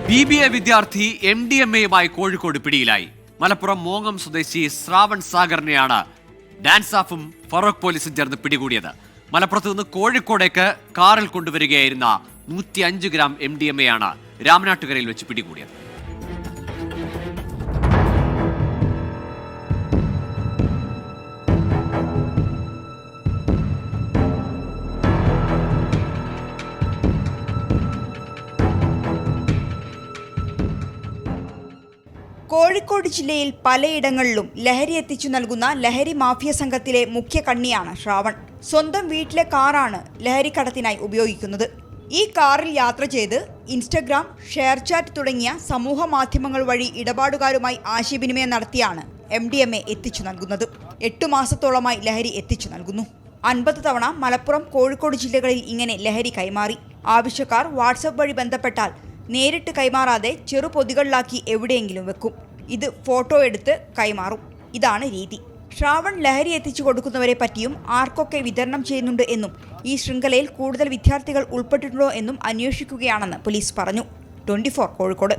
BBA വിദ്യാർത്ഥി MDMAയുമായി കോഴിക്കോട് പിടിയിലായി. മലപ്പുറം മോങ്ങം സ്വദേശി ശ്രാവൺ സാഗറിനെയാണ് ഡാൻസാഫും ഫറോക്ക് പോലീസും ചേർന്ന് പിടികൂടിയത്. മലപ്പുറത്ത് നിന്ന് കോഴിക്കോടേക്ക് കാറിൽ കൊണ്ടുവരികയായിരുന്ന 105 ഗ്രാം MDMAയാണ് രാമനാട്ടുകരയിൽ വെച്ച് പിടികൂടിയത്. കോഴിക്കോട് ജില്ലയിൽ പലയിടങ്ങളിലും ലഹരി എത്തിച്ചു നൽകുന്ന ലഹരി മാഫിയ സംഘത്തിലെ മുഖ്യ കണ്ണിയാണ് ശ്രാവൺ. സ്വന്തം വീട്ടിലെ കാറാണ് ലഹരിക്കടത്തിനായി ഉപയോഗിക്കുന്നത്. ഈ കാറിൽ യാത്ര ചെയ്ത് ഇൻസ്റ്റഗ്രാം, ഷെയർ ചാറ്റ് തുടങ്ങിയ സമൂഹ മാധ്യമങ്ങൾ വഴി ഇടപാടുകാരുമായി ആശയവിനിമയം നടത്തിയാണ് MDMA എത്തിച്ചു നൽകുന്നത്. 8 മാസത്തോളമായി ലഹരി എത്തിച്ചു നൽകുന്നു. 50 തവണ മലപ്പുറം, കോഴിക്കോട് ജില്ലകളിൽ ഇങ്ങനെ ലഹരി കൈമാറി. ആവശ്യക്കാർ വാട്സപ്പ് വഴി ബന്ധപ്പെട്ടാൽ നേരിട്ട് കൈമാറാതെ ചെറുപൊതികളിലാക്കി എവിടെയെങ്കിലും വെക്കും. ഇത് ഫോട്ടോ എടുത്ത് കൈമാറും. ഇതാണ് രീതി. ശ്രാവൺ ലഹരി എത്തിച്ചു കൊടുക്കുന്നവരെ പറ്റിയും ആർക്കൊക്കെ വിതരണം ചെയ്യുന്നുണ്ട് എന്നും ഈ ശൃംഖലയിൽ കൂടുതൽ വിദ്യാർത്ഥികൾ ഉൾപ്പെട്ടിട്ടുണ്ടോ എന്നും അന്വേഷിക്കുകയാണെന്ന് പോലീസ് പറഞ്ഞു. 24 കോഴിക്കോട്.